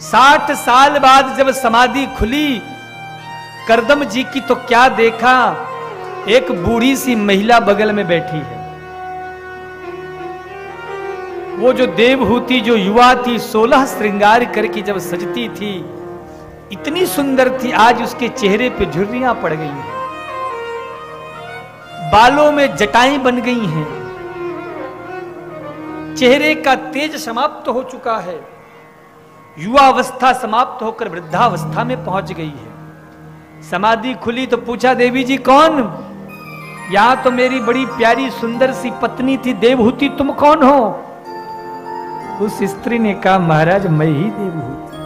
60 साल बाद जब समाधि खुली करदम जी की, तो क्या देखा, एक बूढ़ी सी महिला बगल में बैठी है। वो जो देवहूति जो युवा थी, 16 श्रृंगार करके जब सजती थी, इतनी सुंदर थी, आज उसके चेहरे पे झुर्रियां पड़ गई हैं, बालों में जटाएं बन गई हैं, चेहरे का तेज समाप्त हो चुका है, युवावस्था समाप्त होकर वृद्धावस्था में पहुंच गई है। समाधि खुली तो पूछा, देवी जी कौन? यहां तो मेरी बड़ी प्यारी सुंदर सी पत्नी थी देवहूति, तुम कौन हो? उस स्त्री ने कहा, महाराज मैं ही देवहूति।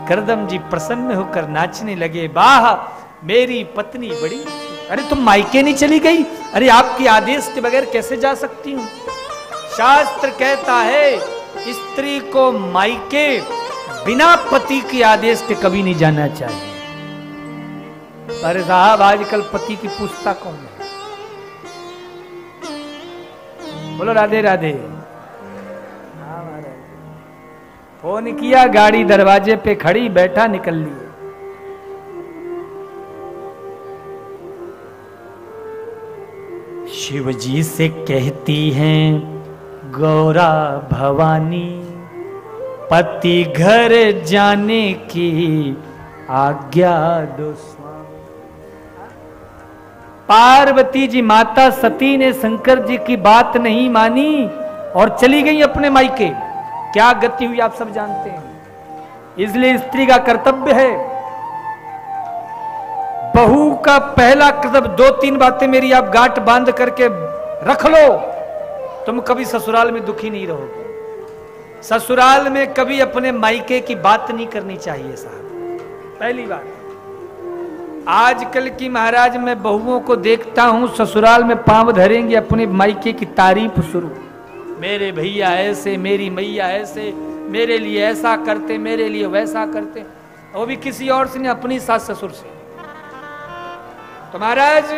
करदम जी प्रसन्न होकर नाचने लगे, वाह मेरी पत्नी बड़ी। अरे तुम मायके नहीं चली गई? अरे आपके आदेश के बगैर कैसे जा सकती हूं? शास्त्र कहता है स्त्री को मायके बिना पति के आदेश के कभी नहीं जाना चाहिए। पर साहब आजकल पति की पूछता कौन है? बोलो राधे राधे। फोन किया, गाड़ी दरवाजे पे खड़ी, बैठा, निकल लिए। शिव जी से कहती हैं गौरा भवानी, पति घर जाने की आज्ञा दो स्वामी। पार्वती जी माता सती ने शंकर जी की बात नहीं मानी और चली गई अपने मायके। क्या गति हुई आप सब जानते हैं। इसलिए स्त्री का कर्तव्य है, बहू का पहला कर्तव्य, 2-3 बातें मेरी आप गांठ बांध करके रख लो, तुम कभी ससुराल में दुखी नहीं रहोगे। ससुराल में कभी अपने मायके की बात नहीं करनी चाहिए साहब। पहली बात, आजकल की महाराज मैं बहुओं को देखता हूं ससुराल में पांव धरेंगे, अपने मायके की तारीफ शुरू, मेरे भैया ऐसे, मेरी मैया ऐसे, मेरे लिए ऐसा करते, मेरे लिए वैसा करते, वो भी किसी और से नहीं, अपनी सास ससुर से। तो महाराज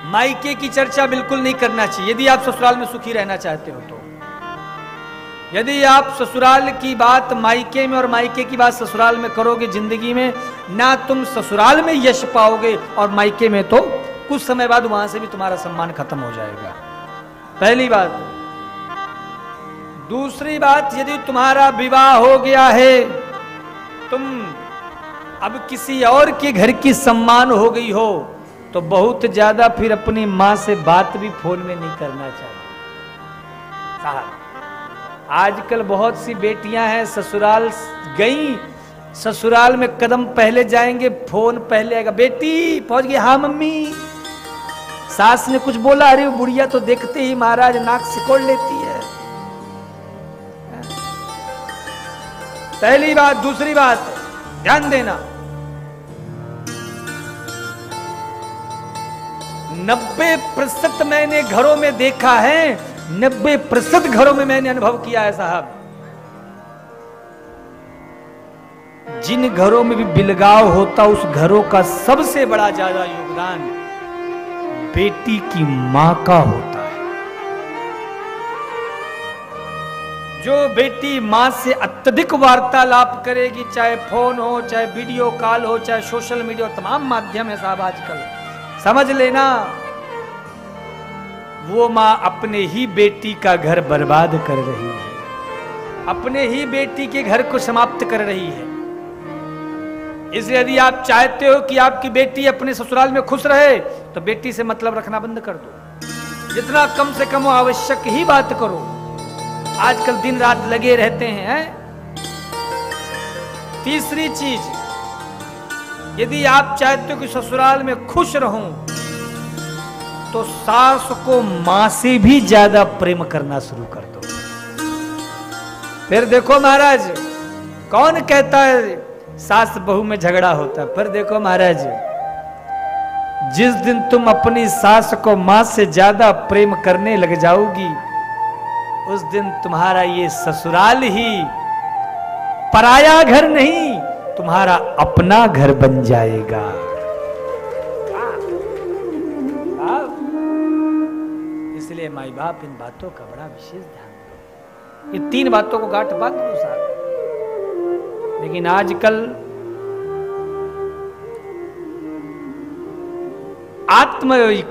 मायके की चर्चा बिल्कुल नहीं करना चाहिए यदि आप ससुराल में सुखी रहना चाहते हो। तो यदि आप ससुराल की बात मायके में और मायके की बात ससुराल में करोगे, जिंदगी में ना तुम ससुराल में यश पाओगे और मायके में तो कुछ समय बाद वहां से भी तुम्हारा सम्मान खत्म हो जाएगा। पहली बात। दूसरी बात, यदि तुम्हारा विवाह हो गया है, तुम अब किसी और के घर की सम्मान हो गई हो, तो बहुत ज्यादा फिर अपनी मां से बात भी फोन में नहीं करना चाहिए साहब। आजकल बहुत सी बेटियां हैं ससुराल गई, ससुराल में कदम पहले जाएंगे, फोन पहले आएगा, बेटी पहुंच गई? हाँ मम्मी। सास ने कुछ बोला, अरे वो बुढ़िया तो देखते ही महाराज नाक सिकोड़ लेती है। पहली बात। दूसरी बात ध्यान देना, 90% मैंने घरों में देखा है, 90% घरों में मैंने अनुभव किया है साहब, जिन घरों में भी बिलगाव होता उस घरों का सबसे बड़ा ज्यादा योगदान बेटी की मां का होता है। जो बेटी मां से अत्यधिक वार्तालाप करेगी, चाहे फोन हो, चाहे वीडियो कॉल हो, चाहे सोशल मीडिया, तमाम माध्यम है साहब आजकल, समझ लेना वो मां अपने ही बेटी का घर बर्बाद कर रही है, अपने ही बेटी के घर को समाप्त कर रही है। इसलिए यदि आप चाहते हो कि आपकी बेटी अपने ससुराल में खुश रहे, तो बेटी से मतलब रखना बंद कर दो, जितना कम से कम आवश्यक ही बात करो। आजकल दिन रात लगे रहते हैं। तीसरी चीज, यदि आप चाहते हो कि ससुराल में खुश रहूं, तो सास को मां से भी ज्यादा प्रेम करना शुरू कर दो। फिर देखो महाराज, कौन कहता है सास बहू में झगड़ा होता है? फिर देखो महाराज, जिस दिन तुम अपनी सास को मां से ज्यादा प्रेम करने लग जाओगी, उस दिन तुम्हारा ये ससुराल ही पराया घर नहीं, तुम्हारा अपना घर बन जाएगा। इसलिए माई बाप इन बातों का बड़ा विशेष ध्यान दो। ये 3 बातों को गांठ बांध दो साहब। लेकिन आजकल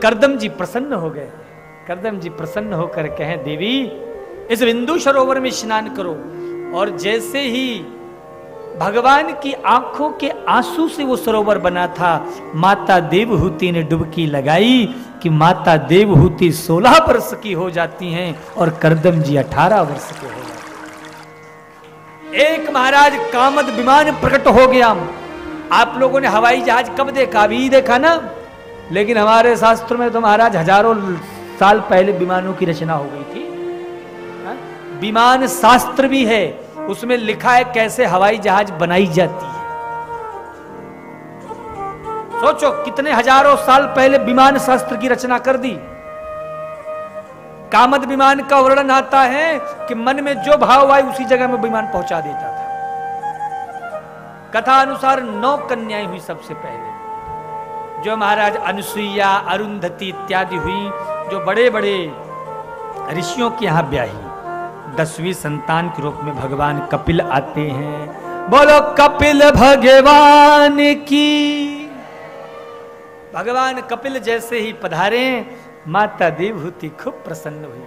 करदम जी प्रसन्न हो गए। करदम जी प्रसन्न होकर कहें, देवी इस बिंदु सरोवर में स्नान करो। और जैसे ही भगवान की आंखों के आंसू से वो सरोवर बना था, माता देवहूति ने डुबकी लगाई कि माता देवहूति 16 वर्ष की हो जाती हैं और करदम जी 18 वर्ष के हो जाते हैं। एक महाराज कामद विमान प्रकट हो गया। आप लोगों ने हवाई जहाज कब देखा? अभी देखा ना। लेकिन हमारे शास्त्र में तो महाराज हजारों साल पहले विमानों की रचना हो गई थी। विमान शास्त्र भी है, उसमें लिखा है कैसे हवाई जहाज बनाई जाती है। सोचो कितने हजारों साल पहले विमान शास्त्र की रचना कर दी। कामद विमान का वर्णन आता है कि मन में जो भाव आए उसी जगह में विमान पहुंचा देता था। कथा अनुसार 9 कन्याएं हुई सबसे पहले, जो महाराज अनुसुईया, अरुंधति इत्यादि हुई, जो बड़े बड़े ऋषियों के यहां ब्याही। 10वीं संतान के रूप में भगवान कपिल आते हैं। बोलो कपिल भगवान की। भगवान कपिल जैसे ही पधारे, माता देवहूति खूब प्रसन्न हुई।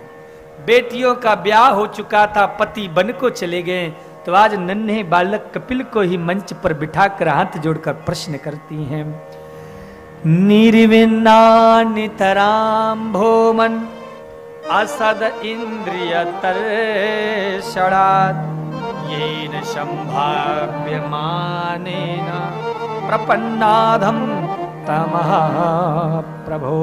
बेटियों का ब्याह हो चुका था, पति वन को चले गए, तो आज नन्हे बालक कपिल को ही मंच पर बिठाकर हाथ जोड़कर प्रश्न करती हैं। निर्विन्ना नितराम भोमन असद इंद्रिय तर्षणात् येन संभाव्यमानेन प्रपन्नाधम तमः प्रभो।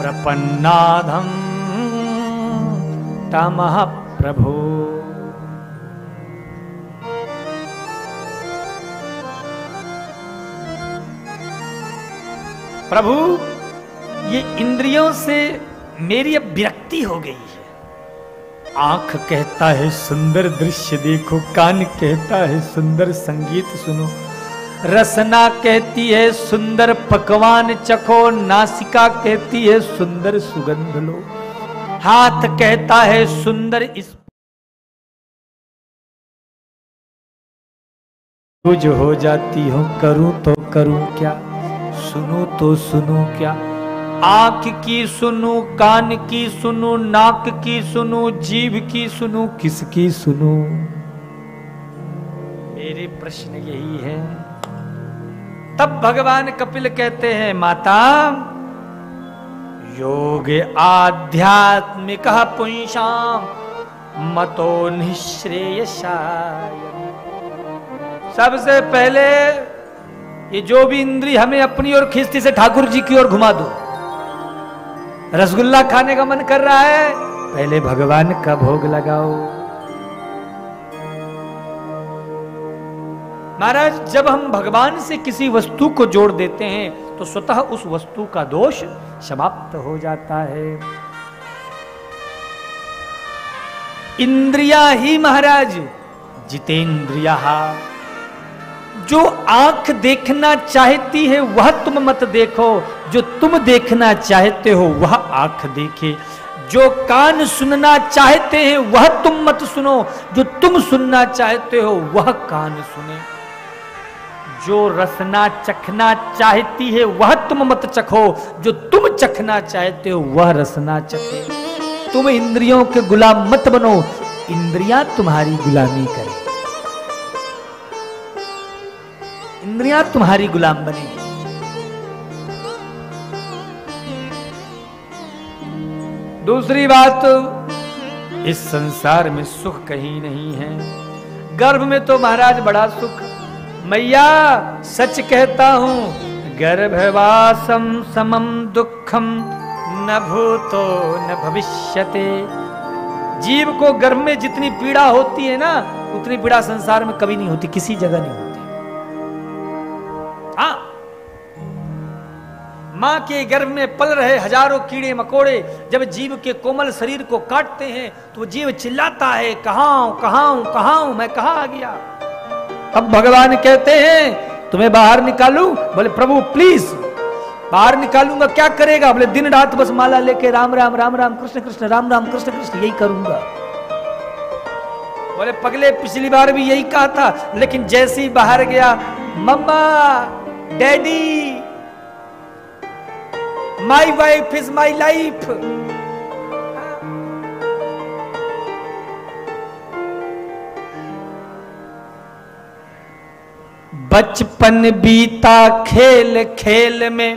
प्रपन्नाधम तमः प्रभो। प्रभु, ये इंद्रियों से मेरी अब विरक्ति हो गई है। आंख कहता है सुंदर दृश्य देखो, कान कहता है सुंदर संगीत सुनो, रसना कहती है सुंदर पकवान चखो, नासिका कहती है सुंदर सुगंध लो, हाथ कहता है सुंदर इस कुछ हो जाती हूं, करूं तो करूं क्या, सुनूं तो सुनूं क्या। आंख की सुनूं, कान की सुनूं, नाक की सुनूं, जीभ की सुनूं, किसकी सुनूं। मेरे प्रश्न यही है। तब भगवान कपिल कहते हैं, माता योग आध्यात्मिक पुंसाम मतो निःश्रेयसाय। सबसे पहले ये जो भी इंद्री हमें अपनी ओर खींचती से ठाकुर जी की ओर घुमा दो। रसगुल्ला खाने का मन कर रहा है, पहले भगवान का भोग लगाओ। महाराज, जब हम भगवान से किसी वस्तु को जोड़ देते हैं तो स्वतः उस वस्तु का दोष समाप्त हो जाता है। इंद्रिया ही महाराज जितेंद्रिया। जो आंख देखना चाहती है वह तुम मत देखो, जो तुम देखना चाहते हो वह आंख देखे। जो कान सुनना चाहते हैं वह तुम मत सुनो, जो तुम सुनना चाहते हो वह कान सुने। जो रसना चखना चाहती है वह तुम मत चखो, जो तुम चखना चाहते हो वह रसना चखे। तुम इंद्रियों के गुलाम मत बनो, इंद्रियां तुम्हारी गुलामी करें। इंद्रियां तुम्हारी गुलाम बनेगी। दूसरी बात, इस संसार में सुख कहीं नहीं है। गर्भ में तो महाराज बड़ा सुख। मैया सच कहता हूं, गर्भवासम समम दुखम न भूतो न भविष्यते। जीव को गर्भ में जितनी पीड़ा होती है ना, उतनी पीड़ा संसार में कभी नहीं होती, किसी जगह नहीं होती। हाँ, मां के गर्भ में पल रहे हजारों कीड़े मकोड़े जब जीव के कोमल शरीर को काटते हैं तो जीव चिल्लाता है, कहां हूं कहां हूं कहां हूं, मैं कहां आ गया। अब भगवान कहते हैं तुम्हें बाहर निकालूं। बोले प्रभु प्लीज, बाहर निकालूंगा, क्या करेगा? बोले दिन रात बस माला लेके राम राम राम राम कृष्ण कृष्ण राम राम कृष्ण कृष्ण, यही करूंगा। बोले पगले पिछली बार भी यही कहा था, लेकिन जैसे ही बाहर गया, mumma daddy my wife is my life. बचपन बीता खेल खेल में,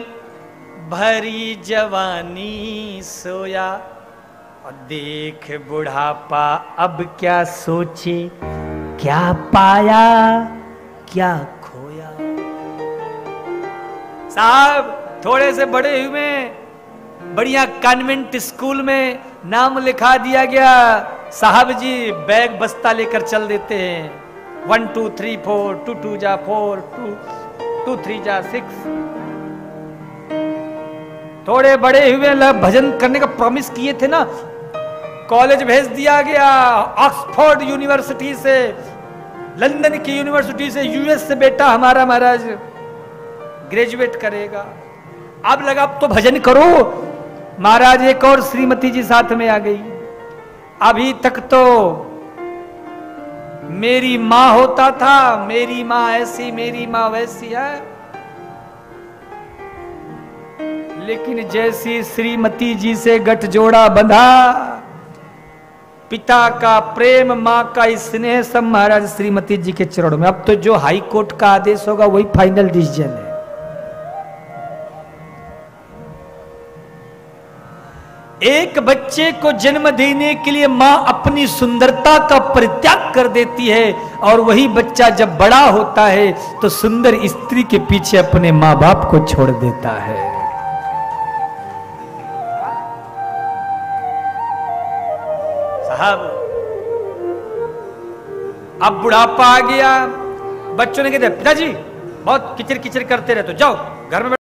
भरी जवानी सोया, और देख बुढ़ापा अब क्या सोचे, क्या पाया क्या खोया। साहब थोड़े से बड़े हुए, बढ़िया कॉन्वेंट स्कूल में नाम लिखा दिया गया, साहब जी बैग बस्ता लेकर चल देते हैं, 1 2 3 4, 2 2 जा 4, 2 3 जा 6। थोड़े बड़े हुए भजन करने का प्रॉमिस किए थे ना, कॉलेज भेज दिया गया, ऑक्सफोर्ड यूनिवर्सिटी से, लंदन की यूनिवर्सिटी से, यूएस से बेटा हमारा महाराज ग्रेजुएट करेगा। अब लगा अब तो भजन करो। महाराज एक और श्रीमती जी साथ में आ गई। अभी तक तो मेरी मां होता था, मेरी मां ऐसी, मेरी मां वैसी है, लेकिन जैसी श्रीमती जी से गठजोड़ा बंधा, पिता का प्रेम, मां का स्नेह, सब महाराज श्रीमती जी के चरणों में। अब तो जो हाई कोर्ट का आदेश होगा वही फाइनल डिसीजन है। एक बच्चे को जन्म देने के लिए मां अपनी सुंदरता का परित्याग कर देती है, और वही बच्चा जब बड़ा होता है तो सुंदर स्त्री के पीछे अपने मां बाप को छोड़ देता है। साहब अब बुढ़ापा आ गया, बच्चों ने कहते पिताजी बहुत किचिर किचिर करते रहे, तो जाओ घर में